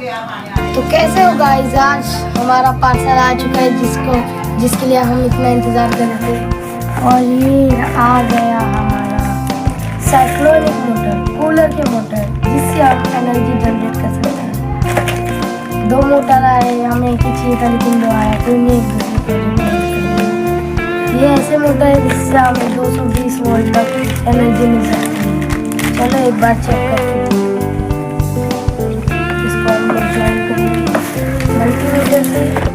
तो कैसे हो गाइस, आज हमारा पार्सल आ चुका है जिसके लिए हम इतना इंतज़ार कर रहे थे। और ये आ गया हमारा साइक्लोनिक मोटर, कूलर के मोटर, जिससे आप एनर्जी जनरेट कर सकते हैं। 2 मोटर आए, हमें एक ही चाहिए था लेकिन 2 आया, कोई नहीं एक दूसरे को। ये ऐसे मोटर है जिससे हमें 220 वोल्ट तक एनर्जी मिल सकती है। चलो एक बार चेक करते हैं। इसको हम लोग ज्वाइन करेंगे मल्टीमीटर से।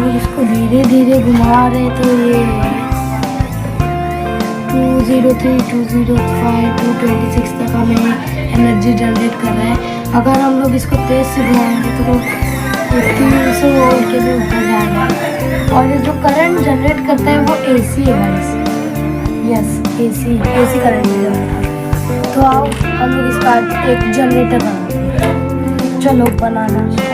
इसको धीरे धीरे घुमा रहे तो ये 203, 205, 226 तक हमें एनर्जी जनरेट कर रहा है। अगर हम लोग इसको तेज से घुमाएंगे तो 300 वोल्ट के भी ऊपर जाएगा। और ये जो करंट जनरेट करता है वो एसी है गाइस। यस, एसी करंट है। तो आओ हम लोग इसका एक जनरेटर बनाते हैं। चलो बनाना स्टार्ट।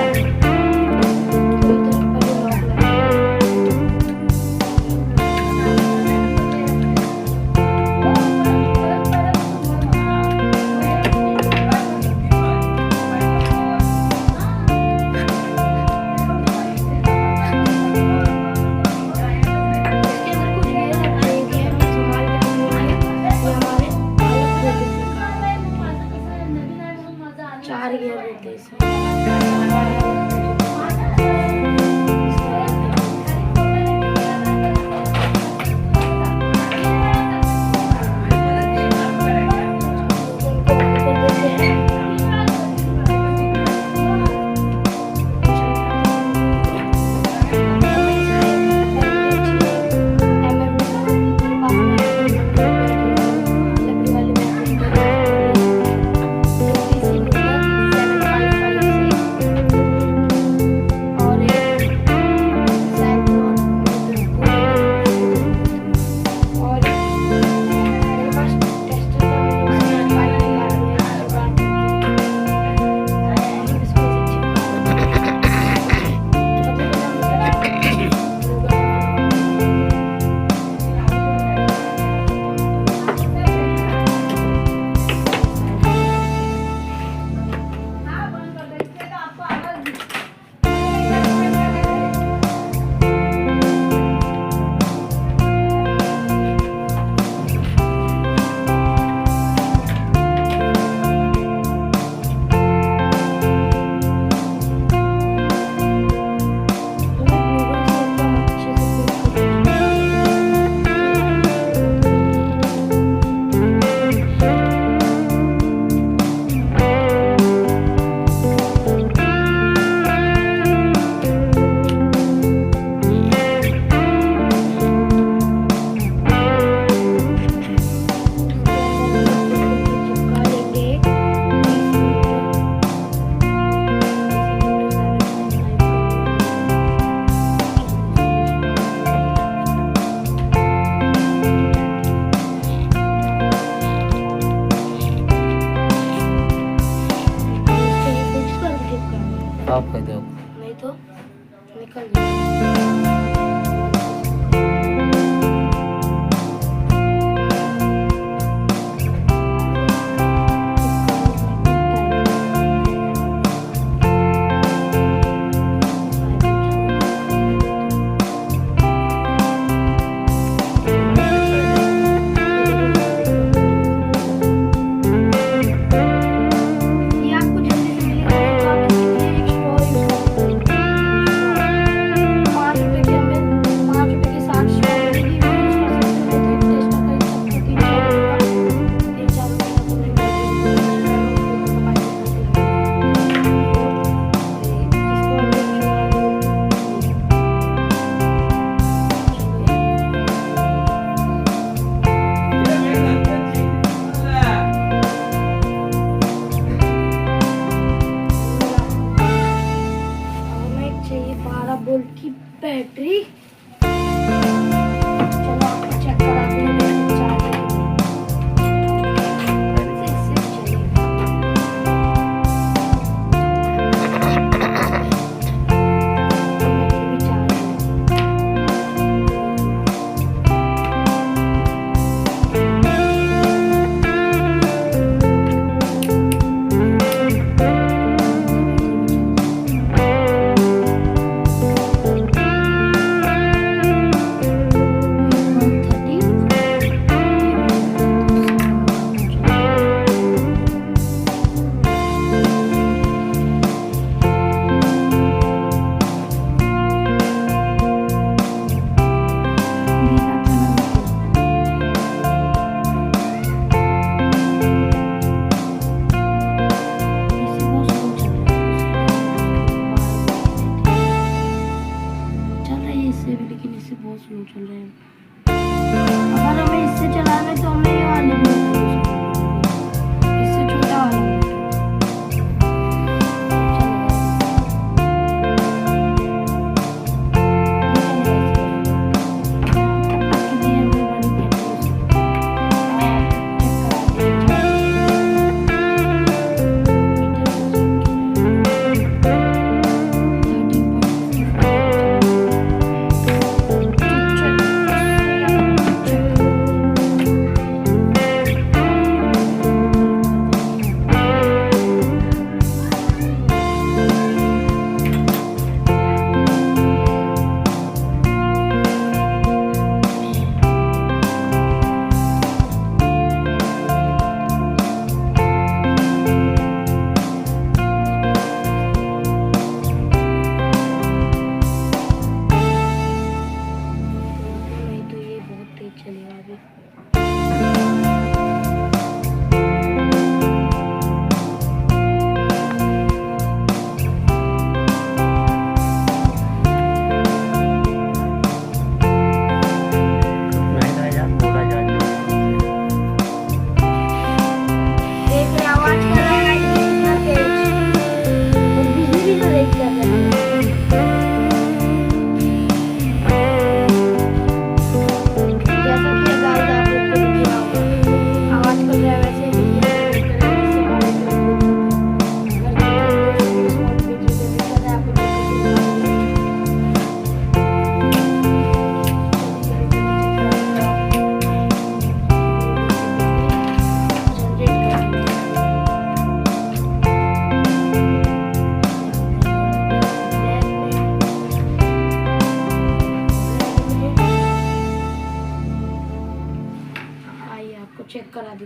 करा दी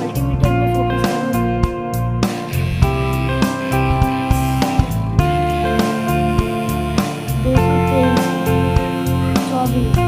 मल्टीमीटर में फोकस करो। दो सौ तेईस, चौबीस,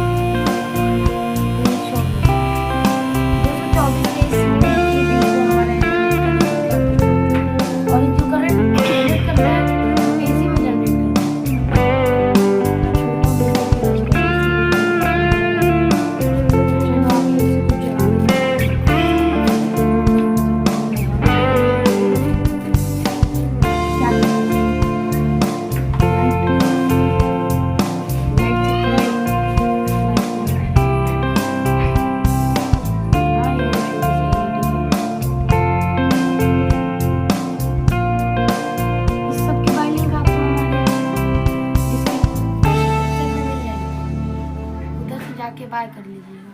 जाके बाय कर लीजिएगा।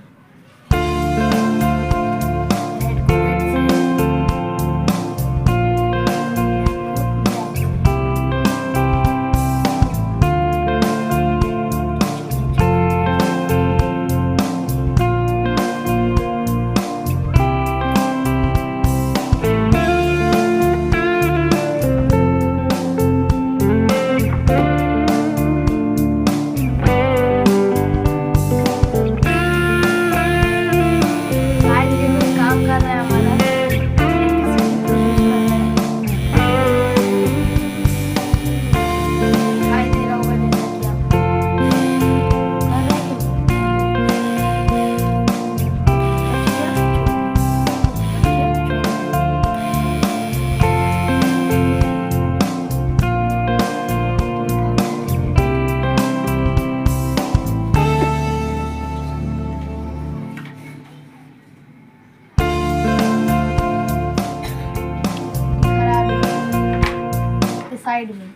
साइड में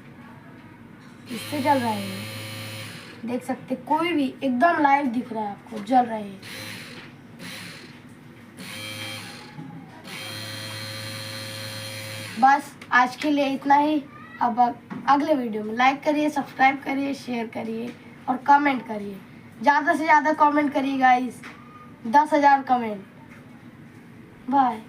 इससे जल रहा है, देख सकते कोई भी एकदम लाइव दिख रहा है आपको, जल रहे हैं। बस आज के लिए इतना ही। अब अगले वीडियो में लाइक करिए, सब्सक्राइब करिए, शेयर करिए और कमेंट करिए। ज़्यादा से ज़्यादा कमेंट करिए गाइस, 10,000 कमेंट। बाय।